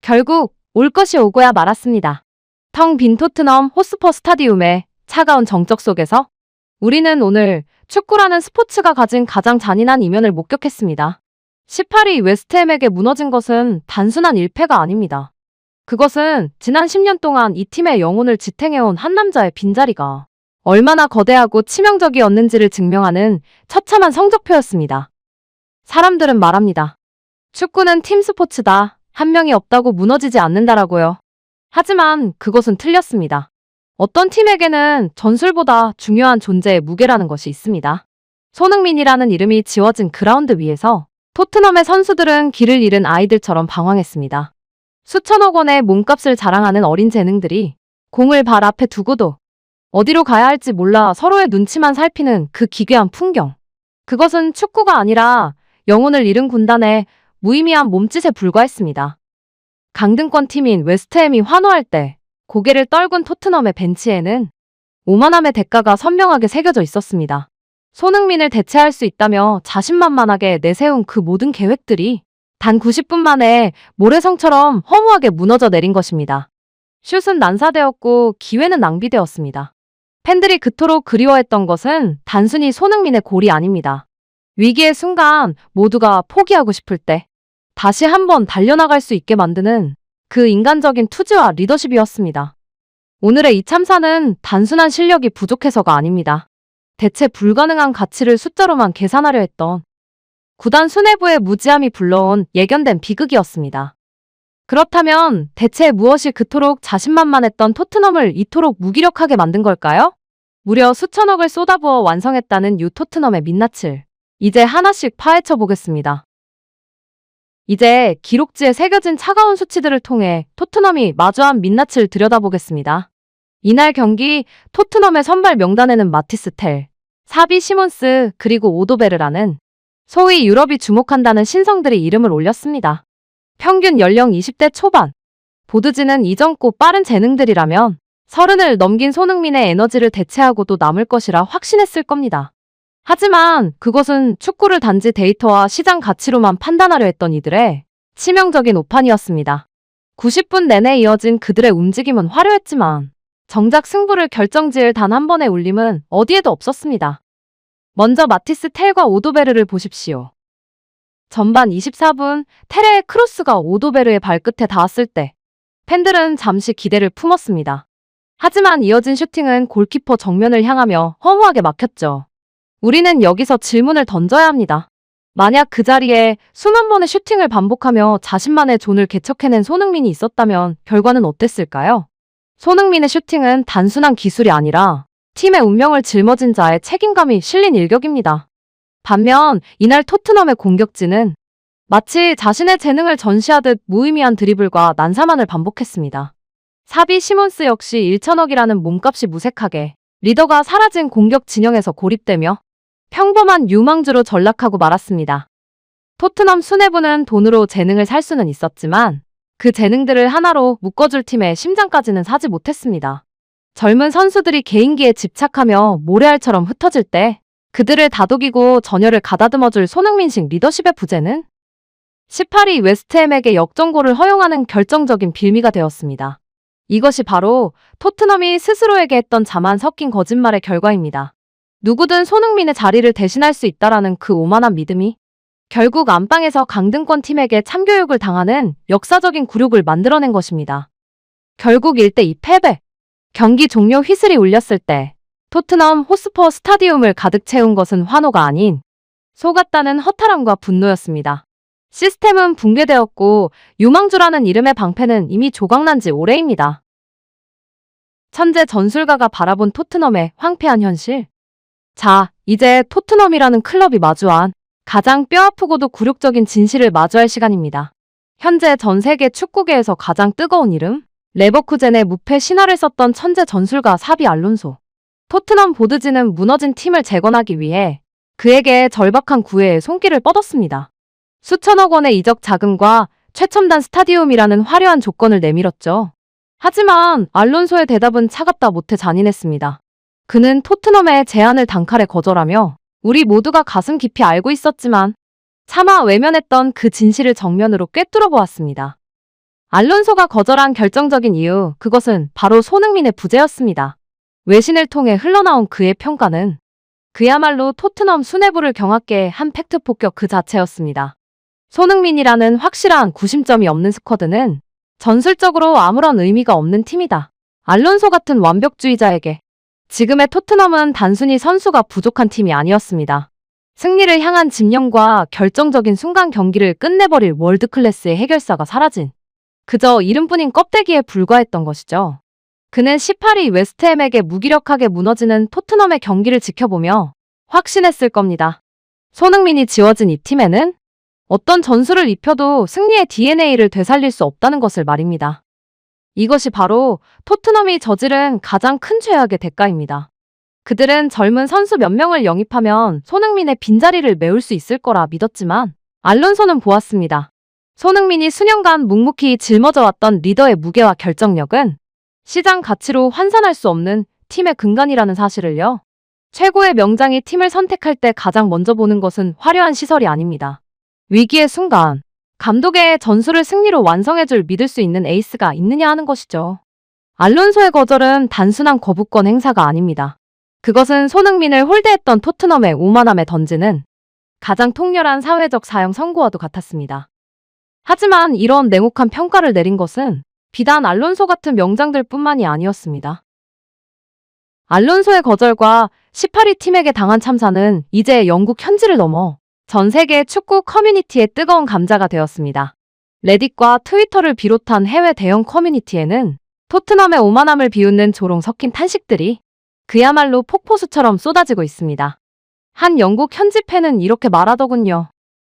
결국 올 것이 오고야 말았습니다. 텅 빈 토트넘 호스퍼 스타디움의 차가운 정적 속에서 우리는 오늘 축구라는 스포츠가 가진 가장 잔인한 이면을 목격했습니다. 18위 웨스트햄에게 무너진 것은 단순한 일패가 아닙니다. 그것은 지난 10년 동안 이 팀의 영혼을 지탱해온 한 남자의 빈자리가 얼마나 거대하고 치명적이었는지를 증명하는 처참한 성적표였습니다. 사람들은 말합니다. 축구는 팀 스포츠다. 한 명이 없다고 무너지지 않는다라고요. 하지만 그것은 틀렸습니다. 어떤 팀에게는 전술보다 중요한 존재의 무게라는 것이 있습니다. 손흥민이라는 이름이 지워진 그라운드 위에서 토트넘의 선수들은 길을 잃은 아이들처럼 방황했습니다. 수천억 원의 몸값을 자랑하는 어린 재능들이 공을 발 앞에 두고도 어디로 가야 할지 몰라 서로의 눈치만 살피는 그 기괴한 풍경. 그것은 축구가 아니라 영혼을 잃은 군단의 무의미한 몸짓에 불과했습니다. 강등권 팀인 웨스트햄이 환호할 때 고개를 떨군 토트넘의 벤치에는 오만함의 대가가 선명하게 새겨져 있었습니다. 손흥민을 대체할 수 있다며 자신만만하게 내세운 그 모든 계획들이 단 90분 만에 모래성처럼 허무하게 무너져 내린 것입니다. 슛은 난사되었고 기회는 낭비되었습니다. 팬들이 그토록 그리워했던 것은 단순히 손흥민의 골이 아닙니다. 위기의 순간 모두가 포기하고 싶을 때 다시 한번 달려나갈 수 있게 만드는 그 인간적인 투지와 리더십이었습니다. 오늘의 이 참사는 단순한 실력이 부족해서가 아닙니다. 대체 불가능한 가치를 숫자로만 계산하려 했던 구단 수뇌부의 무지함이 불러온 예견된 비극이었습니다. 그렇다면 대체 무엇이 그토록 자신만만했던 토트넘을 이토록 무기력하게 만든 걸까요? 무려 수천억을 쏟아부어 완성했다는 유 토트넘의 민낯을 이제 하나씩 파헤쳐 보겠습니다. 이제 기록지에 새겨진 차가운 수치들을 통해 토트넘이 마주한 민낯을 들여다보겠습니다. 이날 경기 토트넘의 선발 명단에는 마티스 텔, 사비 시몬스 그리고 오도베르라는 소위 유럽이 주목한다는 신성들이 이름을 올렸습니다. 평균 연령 20대 초반. 보드지는 이전고 빠른 재능들이라면 30을 넘긴 손흥민의 에너지를 대체하고도 남을 것이라 확신했을 겁니다. 하지만 그것은 축구를 단지 데이터와 시장 가치로만 판단하려 했던 이들의 치명적인 오판이었습니다. 90분 내내 이어진 그들의 움직임은 화려했지만 정작 승부를 결정지을 단 한 번의 울림은 어디에도 없었습니다. 먼저 마티스 텔과 오도베르를 보십시오. 전반 24분 텔의 크로스가 오도베르의 발끝에 닿았을 때 팬들은 잠시 기대를 품었습니다. 하지만 이어진 슈팅은 골키퍼 정면을 향하며 허무하게 막혔죠. 우리는 여기서 질문을 던져야 합니다. 만약 그 자리에 수만 번의 슈팅을 반복하며 자신만의 존을 개척해낸 손흥민이 있었다면 결과는 어땠을까요? 손흥민의 슈팅은 단순한 기술이 아니라 팀의 운명을 짊어진 자의 책임감이 실린 일격입니다. 반면 이날 토트넘의 공격진은 마치 자신의 재능을 전시하듯 무의미한 드리블과 난사만을 반복했습니다. 사비 시몬스 역시 1천억이라는 몸값이 무색하게 리더가 사라진 공격 진영에서 고립되며 평범한 유망주로 전락하고 말았습니다. 토트넘 수뇌부는 돈으로 재능을 살 수는 있었지만 그 재능들을 하나로 묶어줄 팀의 심장까지는 사지 못했습니다. 젊은 선수들이 개인기에 집착하며 모래알처럼 흩어질 때 그들을 다독이고 전열을 가다듬어줄 손흥민식 리더십의 부재는 18위 웨스트햄에게 역전골을 허용하는 결정적인 빌미가 되었습니다. 이것이 바로 토트넘이 스스로에게 했던 자만 섞인 거짓말의 결과입니다. 누구든 손흥민의 자리를 대신할 수 있다라는 그 오만한 믿음이 결국 안방에서 강등권 팀에게 참교육을 당하는 역사적인 굴욕을 만들어낸 것입니다. 결국 1대2 패배. 경기 종료 휘슬이 울렸을 때 토트넘 호스퍼 스타디움을 가득 채운 것은 환호가 아닌 속았다는 허탈함과 분노였습니다. 시스템은 붕괴되었고 유망주라는 이름의 방패는 이미 조각난 지 오래입니다. 천재 전술가가 바라본 토트넘의 황폐한 현실. 자, 이제 토트넘이라는 클럽이 마주한 가장 뼈아프고도 굴욕적인 진실을 마주할 시간입니다. 현재 전 세계 축구계에서 가장 뜨거운 이름? 레버쿠젠의 무패 신화를 썼던 천재 전술가 사비 알론소. 토트넘 보드지는 무너진 팀을 재건하기 위해 그에게 절박한 구애에 손길을 뻗었습니다. 수천억 원의 이적 자금과 최첨단 스타디움이라는 화려한 조건을 내밀었죠. 하지만 알론소의 대답은 차갑다 못해 잔인했습니다. 그는 토트넘의 제안을 단칼에 거절하며 우리 모두가 가슴 깊이 알고 있었지만 차마 외면했던 그 진실을 정면으로 꿰뚫어 보았습니다. 알론소가 거절한 결정적인 이유, 그것은 바로 손흥민의 부재였습니다. 외신을 통해 흘러나온 그의 평가는 그야말로 토트넘 수뇌부를 경악게 한 팩트 폭격 그 자체였습니다. 손흥민이라는 확실한 구심점이 없는 스쿼드는 전술적으로 아무런 의미가 없는 팀이다. 알론소 같은 완벽주의자에게 지금의 토트넘은 단순히 선수가 부족한 팀이 아니었습니다. 승리를 향한 집념과 결정적인 순간 경기를 끝내버릴 월드클래스의 해결사가 사라진 그저 이름뿐인 껍데기에 불과했던 것이죠. 그는 18위 웨스트햄에게 무기력하게 무너지는 토트넘의 경기를 지켜보며 확신했을 겁니다. 손흥민이 지워진 이 팀에는 어떤 전술을 입혀도 승리의 DNA를 되살릴 수 없다는 것을 말입니다. 이것이 바로 토트넘이 저지른 가장 큰 죄악의 대가입니다. 그들은 젊은 선수 몇 명을 영입하면 손흥민의 빈자리를 메울 수 있을 거라 믿었지만 알론소는 보았습니다. 손흥민이 수년간 묵묵히 짊어져왔던 리더의 무게와 결정력은 시장 가치로 환산할 수 없는 팀의 근간이라는 사실을요. 최고의 명장이 팀을 선택할 때 가장 먼저 보는 것은 화려한 시설이 아닙니다. 위기의 순간, 감독의 전술을 승리로 완성해줄 믿을 수 있는 에이스가 있느냐 하는 것이죠. 알론소의 거절은 단순한 거부권 행사가 아닙니다. 그것은 손흥민을 홀대했던 토트넘의 오만함에 던지는 가장 통렬한 사회적 사형 선고와도 같았습니다. 하지만 이런 냉혹한 평가를 내린 것은 비단 알론소 같은 명장들 뿐만이 아니었습니다. 알론소의 거절과 18위 팀에게 당한 참사는 이제 영국 현지를 넘어 전 세계 축구 커뮤니티의 뜨거운 감자가 되었습니다. 레딧과 트위터를 비롯한 해외 대형 커뮤니티에는 토트넘의 오만함을 비웃는 조롱 섞인 탄식들이 그야말로 폭포수처럼 쏟아지고 있습니다. 한 영국 현지 팬은 이렇게 말하더군요.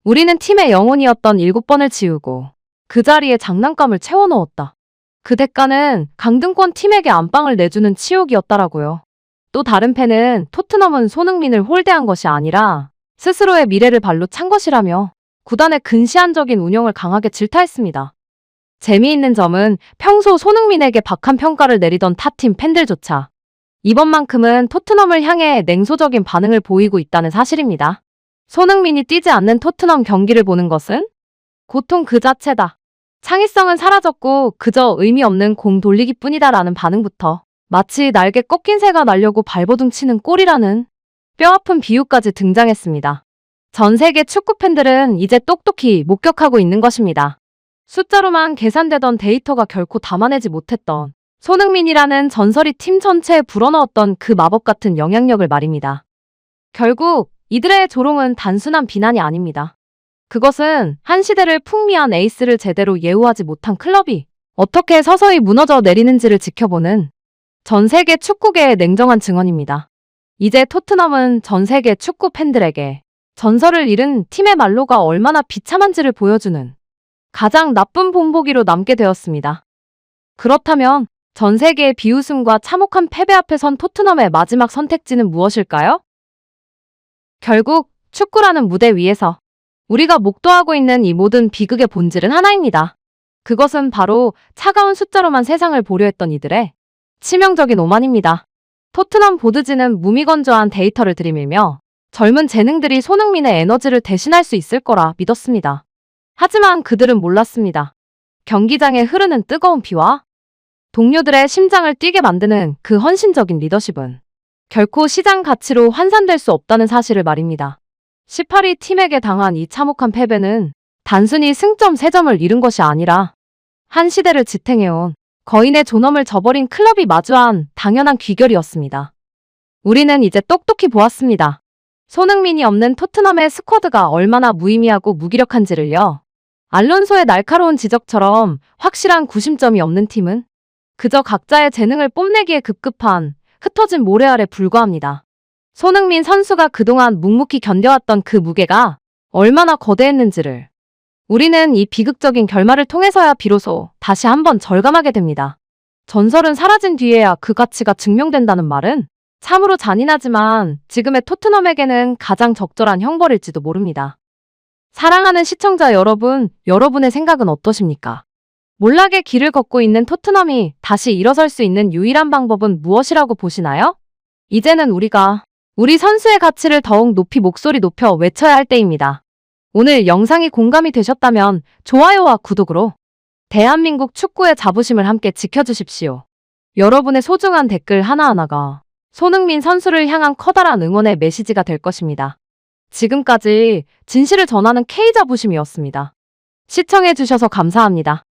우리는 팀의 영혼이었던 7번을 지우고 그 자리에 장난감을 채워넣었다. 그 대가는 강등권 팀에게 안방을 내주는 치욕이었다라고요. 또 다른 팬은 토트넘은 손흥민을 홀대한 것이 아니라 스스로의 미래를 발로 찬 것이라며 구단의 근시안적인 운영을 강하게 질타했습니다. 재미있는 점은 평소 손흥민에게 박한 평가를 내리던 타팀 팬들조차 이번만큼은 토트넘을 향해 냉소적인 반응을 보이고 있다는 사실입니다. 손흥민이 뛰지 않는 토트넘 경기를 보는 것은 고통 그 자체다. 창의성은 사라졌고 그저 의미 없는 공 돌리기뿐이다라는 반응부터 마치 날개 꺾인 새가 날려고 발버둥 치는 꼴이라는 뼈아픈 비유까지 등장했습니다. 전 세계 축구 팬들은 이제 똑똑히 목격하고 있는 것입니다. 숫자로만 계산되던 데이터가 결코 담아내지 못했던 손흥민이라는 전설이 팀 전체에 불어넣었던 그 마법 같은 영향력을 말입니다. 결국 이들의 조롱은 단순한 비난이 아닙니다. 그것은 한 시대를 풍미한 에이스를 제대로 예우하지 못한 클럽이 어떻게 서서히 무너져 내리는지를 지켜보는 전 세계 축구계의 냉정한 증언입니다. 이제 토트넘은 전 세계 축구 팬들에게 전설을 잃은 팀의 말로가 얼마나 비참한지를 보여주는 가장 나쁜 본보기로 남게 되었습니다. 그렇다면 전 세계의 비웃음과 참혹한 패배 앞에 선 토트넘의 마지막 선택지는 무엇일까요? 결국 축구라는 무대 위에서 우리가 목도하고 있는 이 모든 비극의 본질은 하나입니다. 그것은 바로 차가운 숫자로만 세상을 보려 했던 이들의 치명적인 오만입니다. 토트넘 보드지는 무미건조한 데이터를 들이밀며 젊은 재능들이 손흥민의 에너지를 대신할 수 있을 거라 믿었습니다. 하지만 그들은 몰랐습니다. 경기장에 흐르는 뜨거운 피와 동료들의 심장을 뛰게 만드는 그 헌신적인 리더십은 결코 시장 가치로 환산될 수 없다는 사실을 말입니다. 18위 팀에게 당한 이 참혹한 패배는 단순히 승점 3점을 잃은 것이 아니라 한 시대를 지탱해온 거인의 존엄을 저버린 클럽이 마주한 당연한 귀결이었습니다. 우리는 이제 똑똑히 보았습니다. 손흥민이 없는 토트넘의 스쿼드가 얼마나 무의미하고 무기력한지를요. 알론소의 날카로운 지적처럼 확실한 구심점이 없는 팀은 그저 각자의 재능을 뽐내기에 급급한 흩어진 모래 아래 불과합니다. 손흥민 선수가 그동안 묵묵히 견뎌왔던 그 무게가 얼마나 거대했는지를 우리는 이 비극적인 결말을 통해서야 비로소 다시 한번 절감하게 됩니다. 전설은 사라진 뒤에야 그 가치가 증명된다는 말은 참으로 잔인하지만 지금의 토트넘에게는 가장 적절한 형벌일지도 모릅니다. 사랑하는 시청자 여러분, 여러분의 생각은 어떠십니까? 몰락의 길을 걷고 있는 토트넘이 다시 일어설 수 있는 유일한 방법은 무엇이라고 보시나요? 이제는 우리가 우리 선수의 가치를 더욱 높이 목소리 높여 외쳐야 할 때입니다. 오늘 영상이 공감이 되셨다면 좋아요와 구독으로 대한민국 축구의 자부심을 함께 지켜주십시오. 여러분의 소중한 댓글 하나하나가 손흥민 선수를 향한 커다란 응원의 메시지가 될 것입니다. 지금까지 진실을 전하는 K자부심이었습니다. 시청해주셔서 감사합니다.